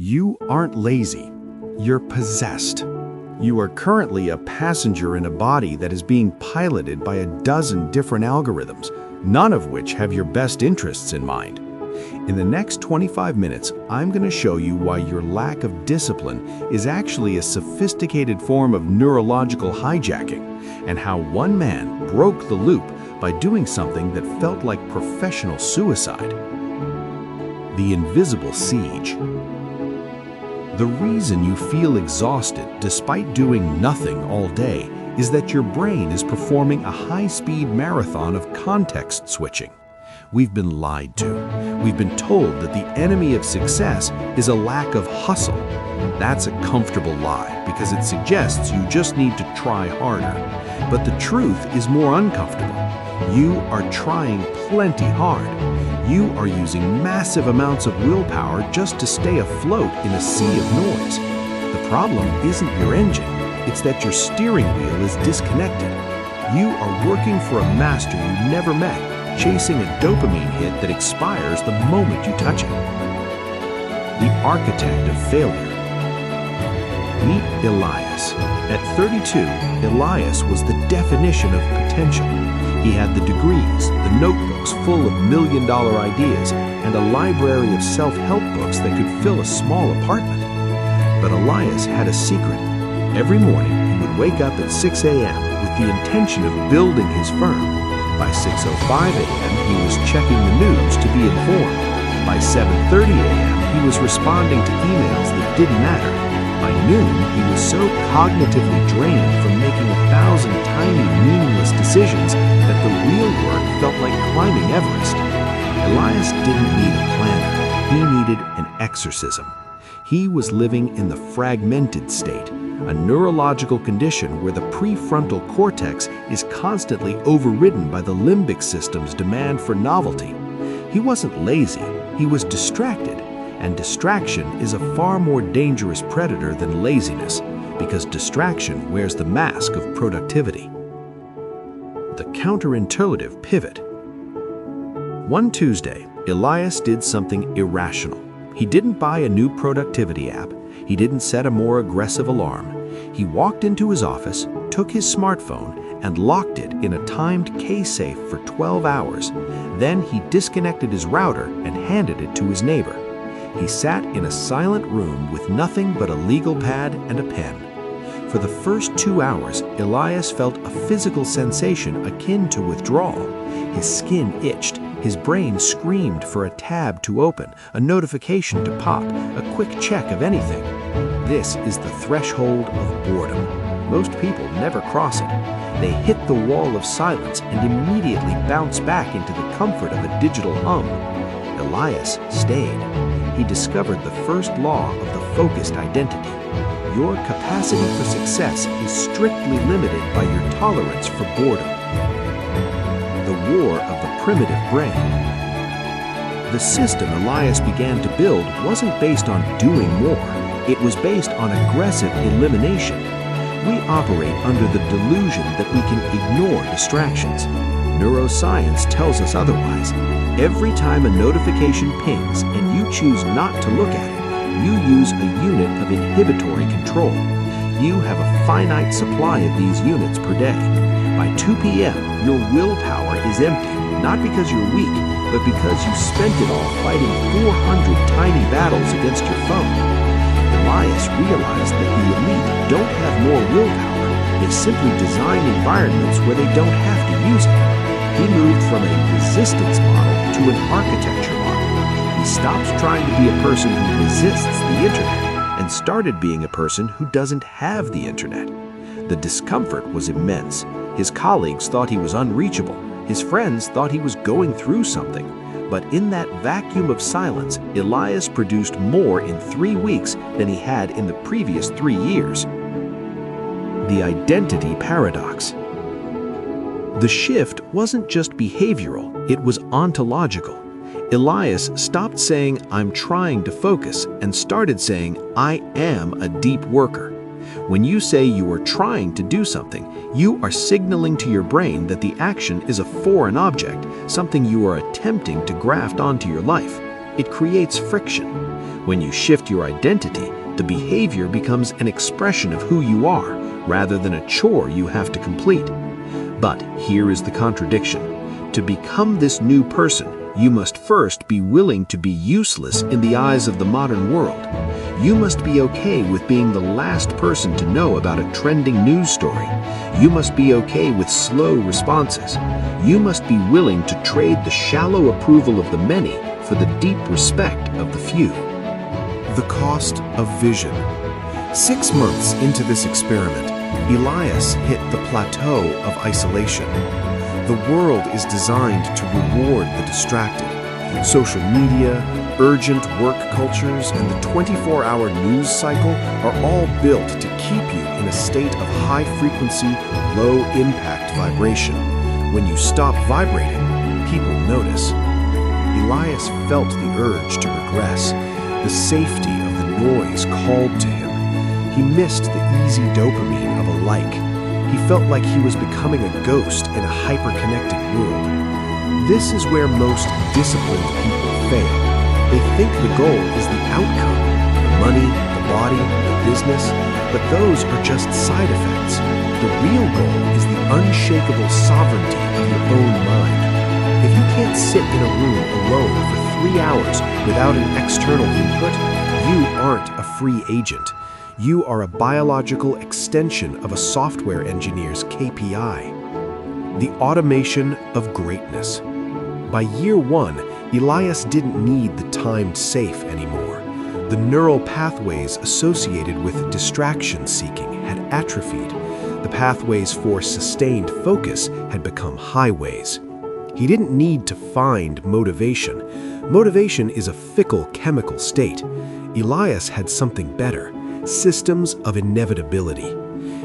You aren't lazy. You're possessed. You are currently a passenger in a body that is being piloted by a dozen different algorithms, none of which have your best interests in mind. In the next 25 minutes, I'm going to show you why your lack of discipline is actually a sophisticated form of neurological hijacking, and how one man broke the loop by doing something that felt like professional suicide. The invisible siege. The reason you feel exhausted despite doing nothing all day is that your brain is performing a high-speed marathon of context switching. We've been lied to. We've been told that the enemy of success is a lack of hustle. That's a comfortable lie because it suggests you just need to try harder. But the truth is more uncomfortable. You are trying plenty hard. You are using massive amounts of willpower just to stay afloat in a sea of noise. The problem isn't your engine, it's that your steering wheel is disconnected. You are working for a master you never met, chasing a dopamine hit that expires the moment you touch it. The architect of failure. Meet Elias. At 32, Elias was the definition of potential. He had the degrees, the notebooks full of million-dollar ideas, and a library of self-help books that could fill a small apartment. But Elias had a secret. Every morning, he would wake up at 6 a.m. with the intention of building his firm. By 6:05 a.m., he was checking the news to be informed. By 7:30 a.m., he was responding to emails that didn't matter. By noon, he was so cognitively drained from making 1,000 tiny, meaningless decisions that the real work felt like climbing Everest. Elias didn't need a planner. He needed an exorcism. He was living in the fragmented state, a neurological condition where the prefrontal cortex is constantly overridden by the limbic system's demand for novelty. He wasn't lazy, he was distracted. And distraction is a far more dangerous predator than laziness, because distraction wears the mask of productivity. The counterintuitive pivot. One Tuesday, Elias did something irrational. He didn't buy a new productivity app. He didn't set a more aggressive alarm. He walked into his office, took his smartphone, and locked it in a timed K-safe for 12 hours. Then he disconnected his router and handed it to his neighbor. He sat in a silent room with nothing but a legal pad and a pen. For the first 2 hours, Elias felt a physical sensation akin to withdrawal. His skin itched, his brain screamed for a tab to open, a notification to pop, a quick check of anything. This is the threshold of boredom. Most people never cross it. They hit the wall of silence and immediately bounce back into the comfort of a digital hum. Elias stayed. He discovered the first law of the focused identity. Your capacity for success is strictly limited by your tolerance for boredom. The war of the primitive brain. The system Elias began to build wasn't based on doing more. It was based on aggressive elimination. We operate under the delusion that we can ignore distractions. Neuroscience tells us otherwise. Every time a notification pings and you choose not to look at it, you use a unit of inhibitory control. You have a finite supply of these units per day. By 2 p.m., your willpower is empty, not because you're weak, but because you spent it all fighting 400 tiny battles against your phone. Elias realized that the elite don't have more willpower. They simply design environments where they don't have to use it. He moved from a resistance model to an architecture model. He stopped trying to be a person who resists the internet and started being a person who doesn't have the internet. The discomfort was immense. His colleagues thought he was unreachable. His friends thought he was going through something. But in that vacuum of silence, Elias produced more in 3 weeks than he had in the previous 3 years. The identity paradox. The shift wasn't just behavioral, it was ontological. Elias stopped saying, "I'm trying to focus," and started saying, "I am a deep worker." When you say you are trying to do something, you are signaling to your brain that the action is a foreign object, something you are attempting to graft onto your life. It creates friction. When you shift your identity, the behavior becomes an expression of who you are, rather than a chore you have to complete. But here is the contradiction. To become this new person, you must first be willing to be useless in the eyes of the modern world. You must be okay with being the last person to know about a trending news story. You must be okay with slow responses. You must be willing to trade the shallow approval of the many for the deep respect of the few. The cost of vision. 6 months into this experiment, Elias hit the plateau of isolation. The world is designed to reward the distracted. Social media, urgent work cultures, and the 24-hour news cycle are all built to keep you in a state of high-frequency, low-impact vibration. When you stop vibrating, people notice. Elias felt the urge to regress. The safety of the noise called to him. He missed the easy dopamine of a like. He felt like he was becoming a ghost in a hyper-connected world. This is where most disciplined people fail. They think the goal is the outcome, the money, the body, the business, but those are just side effects. The real goal is the unshakable sovereignty of your own mind. If you can't sit in a room alone for 3 hours without an external input, you aren't a free agent. You are a biological extension of a software engineer's KPI. The automation of greatness. By year 1, Elias didn't need the timed safe anymore. The neural pathways associated with distraction seeking had atrophied. The pathways for sustained focus had become highways. He didn't need to find motivation. Motivation is a fickle chemical state. Elias had something better. Systems of inevitability.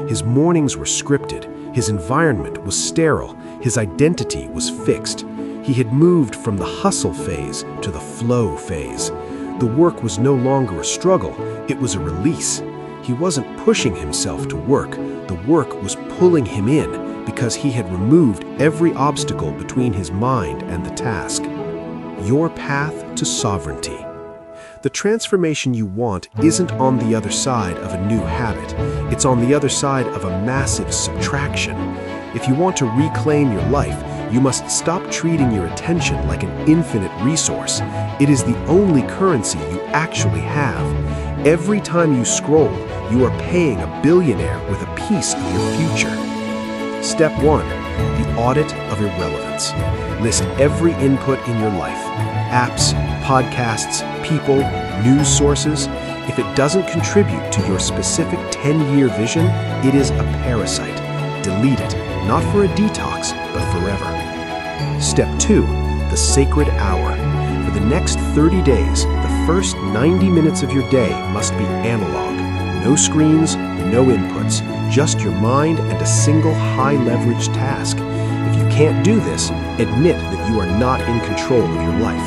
His mornings were scripted, his environment was sterile, his identity was fixed. He had moved from the hustle phase to the flow phase. The work was no longer a struggle, it was a release. He wasn't pushing himself to work, the work was pulling him in because he had removed every obstacle between his mind and the task. Your path to sovereignty. The transformation you want isn't on the other side of a new habit. It's on the other side of a massive subtraction. If you want to reclaim your life, you must stop treating your attention like an infinite resource. It is the only currency you actually have. Every time you scroll, you are paying a billionaire with a piece of your future. Step 1. The audit of irrelevance. List every input in your life. Apps, podcasts, people, news sources. If it doesn't contribute to your specific 10-year vision, it is a parasite. Delete it, not for a detox, but forever. Step 2. The sacred hour. For the next 30 days, the first 90 minutes of your day must be analog. No screens, no inputs, just your mind and a single high-leverage task. If you can't do this, admit that you are not in control of your life.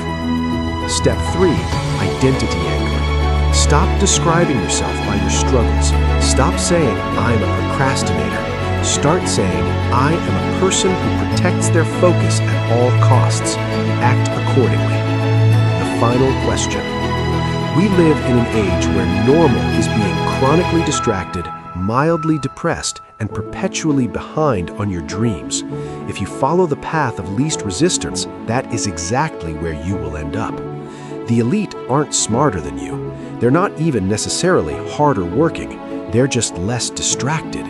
Step 3. Identity anchoring. Stop describing yourself by your struggles. Stop saying, I am a procrastinator. Start saying, I am a person who protects their focus at all costs. Act accordingly. The final question. We live in an age where normal is being chronically distracted, mildly depressed, and perpetually behind on your dreams. If you follow the path of least resistance, that is exactly where you will end up. The elite aren't smarter than you. They're not even necessarily harder working. They're just less distracted.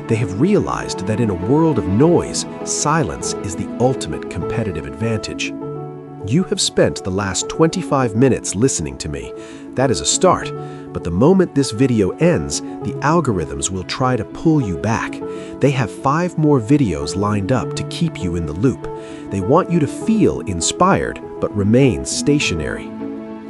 They have realized that in a world of noise, silence is the ultimate competitive advantage. You have spent the last 25 minutes listening to me. That is a start, but the moment this video ends, the algorithms will try to pull you back. They have 5 more videos lined up to keep you in the loop. They want you to feel inspired, but remain stationary.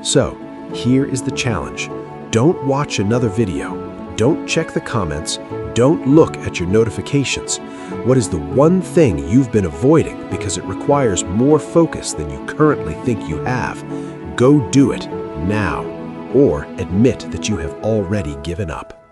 So, here is the challenge. Don't watch another video. Don't check the comments. Don't look at your notifications. What is the one thing you've been avoiding because it requires more focus than you currently think you have? Go do it now, or admit that you have already given up.